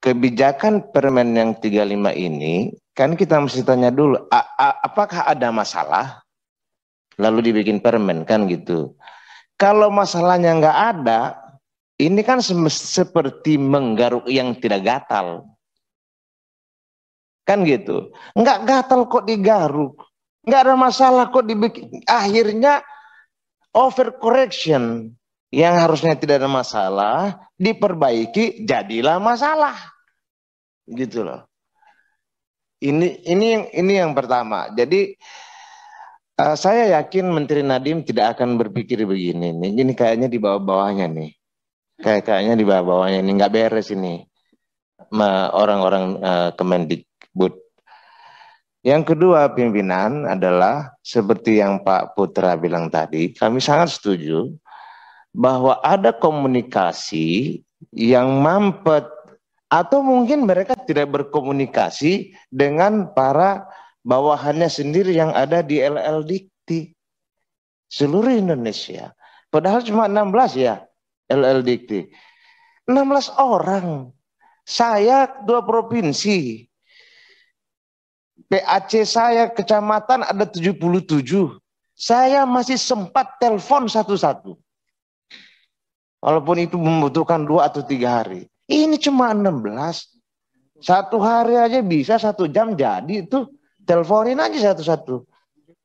kebijakan Permen yang 35 ini, kan kita mesti tanya dulu, apakah ada masalah? Lalu dibikin permen, kan gitu. Kalau masalahnya nggak ada, ini kan seperti menggaruk yang tidak gatal. Kan gitu. Nggak gatal kok digaruk. Nggak ada masalah kok dibikin. Akhirnya overcorrection. Yang harusnya tidak ada masalah, diperbaiki, jadilah masalah. Gitu loh. Ini yang pertama. Jadi saya yakin Menteri Nadiem tidak akan berpikir begini nih. Ini kayaknya di bawah-bawahnya nih. Kayaknya di bawah-bawahnya ini nggak beres ini. Orang-orang Kemendikbud. Yang kedua pimpinan adalah seperti yang Pak Putra bilang tadi, kami sangat setuju bahwa ada komunikasi yang mampet atau mungkin mereka tidak berkomunikasi dengan para bawahannya sendiri yang ada di LL Dikti seluruh Indonesia. Padahal cuma 16 ya LL Dikti. 16 orang. Saya 2 provinsi. PAC saya kecamatan ada 77. Saya masih sempat telepon satu-satu. Walaupun itu membutuhkan 2 atau 3 hari. Ini cuma 16. 1 hari aja bisa 1 jam jadi itu. Teleponin aja satu-satu.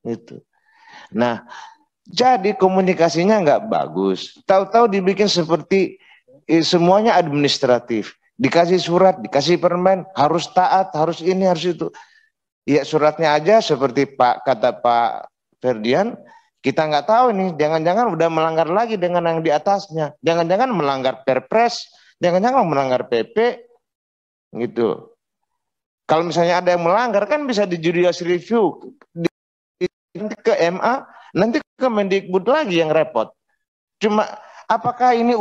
Gitu. Nah, jadi komunikasinya nggak bagus. Tahu-tahu dibikin seperti semuanya administratif. Dikasih surat, dikasih permen, harus taat, harus ini, harus itu. Ya suratnya aja seperti kata Pak Ferdian, kita nggak tahu nih, jangan-jangan udah melanggar lagi dengan yang di atasnya. Jangan-jangan melanggar Perpres, jangan-jangan melanggar PP, gitu. Kalau misalnya ada yang melanggar kan bisa di judicial review, nanti ke MA, nanti ke Mendikbud lagi yang repot. Cuma apakah ini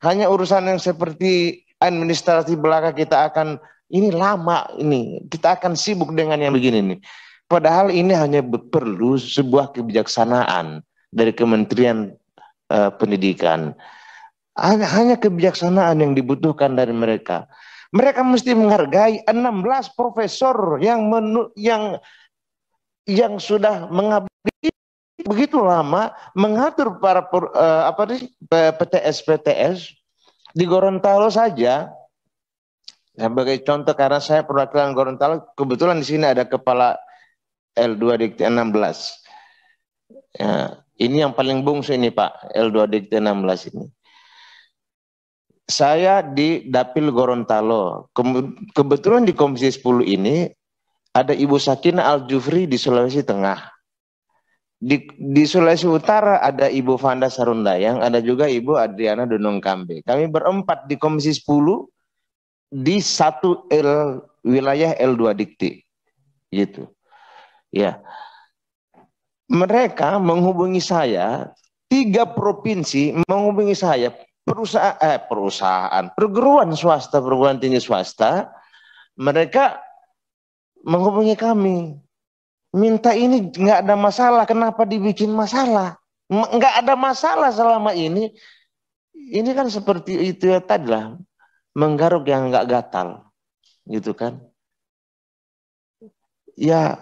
hanya urusan yang seperti administrasi belaka kita akan ini lama ini kita akan sibuk dengan yang begini nih. Padahal ini hanya perlu sebuah kebijaksanaan dari Kementerian Pendidikan. Hanya kebijaksanaan yang dibutuhkan dari mereka. Mereka mesti menghargai 16 profesor yang sudah mengabdi begitu lama mengatur para PTS di Gorontalo saja. Sebagai contoh karena saya perwakilan Gorontalo, kebetulan di sini ada kepala L2 Dikti 16. Ya, ini yang paling bungsu ini Pak, L2 Dikti 16 ini. Saya di Dapil Gorontalo. Kebetulan di Komisi 10 ini ada Ibu Sakinah Al-Jufri di Sulawesi Tengah. Di Sulawesi Utara ada Ibu Vanda Sarundayang, ada juga Ibu Adriana Dunung Kambe. Kami berempat di Komisi 10 di satu wilayah L2 Dikti. Gitu. Ya. Mereka menghubungi saya, 3 provinsi menghubungi saya, perguruan swasta, perguruan tinggi swasta, mereka menghubungi kami, minta ini nggak ada masalah, kenapa dibikin masalah? Nggak ada masalah selama ini kan seperti itu ya tadi lah, menggaruk yang nggak gatal, gitu kan? Ya,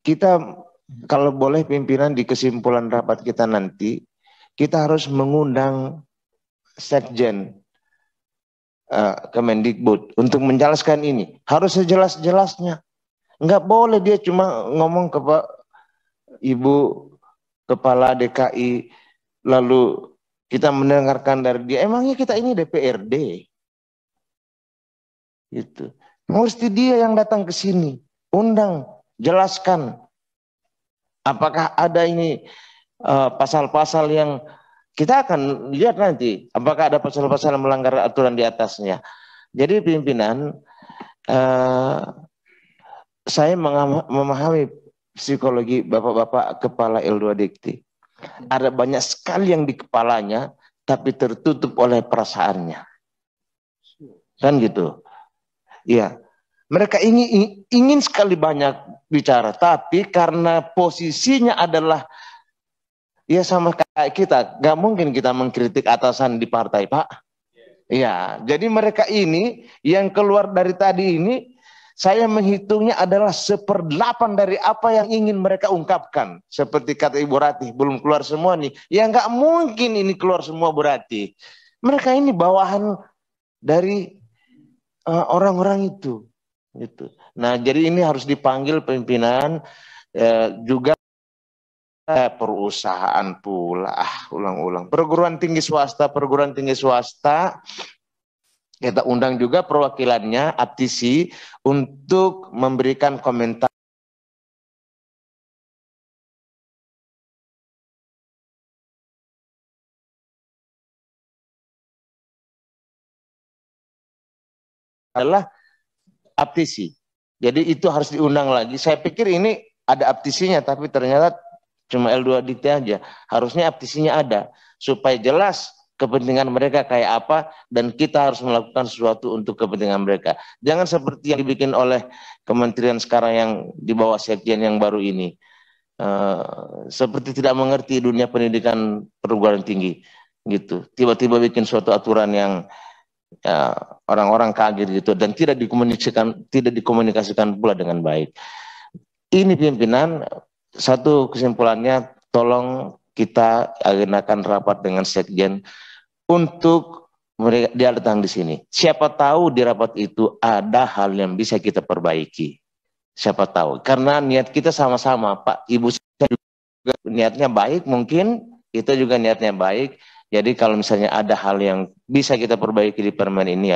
kita kalau boleh pimpinan di kesimpulan rapat kita nanti, kita harus mengundang Sekjen Kemendikbud untuk menjelaskan ini. Harus sejelas-jelasnya. Nggak boleh dia cuma ngomong ke Pak Ibu Kepala DKI, lalu kita mendengarkan dari dia. Emangnya kita ini DPRD? Gitu. Mesti dia yang datang ke sini. Undang, jelaskan. Apakah ada ini pasal-pasal yang kita akan lihat nanti, apakah ada pasal-pasal yang melanggar aturan di atasnya. Jadi pimpinan, saya memahami psikologi bapak-bapak kepala L2 Dikti. Ada banyak sekali yang di kepalanya, tapi tertutup oleh perasaannya. Kan gitu. Ya, mereka ingin sekali banyak bicara, tapi karena posisinya adalah ya sama kayak kita, gak mungkin kita mengkritik atasan di partai Pak. Ya, jadi mereka ini yang keluar dari tadi ini, saya menghitungnya adalah 1/8 dari apa yang ingin mereka ungkapkan. Seperti kata Ibu Ratih, belum keluar semua nih. Ya nggak mungkin ini keluar semua, Bu Ratih. Mereka ini bawahan dari orang-orang itu. Gitu. Nah, jadi ini harus dipanggil pimpinan, juga perusahaan pula. Ulang-ulang. Perguruan tinggi swasta, kita undang juga perwakilannya, APTISI, untuk memberikan komentar adalah APTISI. Jadi itu harus diundang lagi. Saya pikir ini ada APTISI-nya, tapi ternyata cuma L2 DT aja. Harusnya APTISI-nya ada, supaya jelas kepentingan mereka kayak apa, dan kita harus melakukan sesuatu untuk kepentingan mereka. Jangan seperti yang dibikin oleh kementerian sekarang yang di bawah sekjen yang baru ini. Seperti tidak mengerti dunia pendidikan perguruan tinggi gitu. Tiba-tiba bikin suatu aturan yang ya, orang-orang kaget gitu, dan tidak dikomunikasikan pula dengan baik. Ini pimpinan, satu kesimpulannya, tolong kita agendakan rapat dengan sekjen untuk mereka dia datang di sini. Siapa tahu di rapat itu ada hal yang bisa kita perbaiki. Siapa tahu, karena niat kita sama-sama, Pak Ibu juga niatnya baik, mungkin kita juga niatnya baik. Jadi kalau misalnya ada hal yang bisa kita perbaiki di permen ini,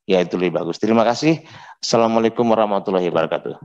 ya itu lebih bagus. Terima kasih. Assalamualaikum warahmatullahi wabarakatuh.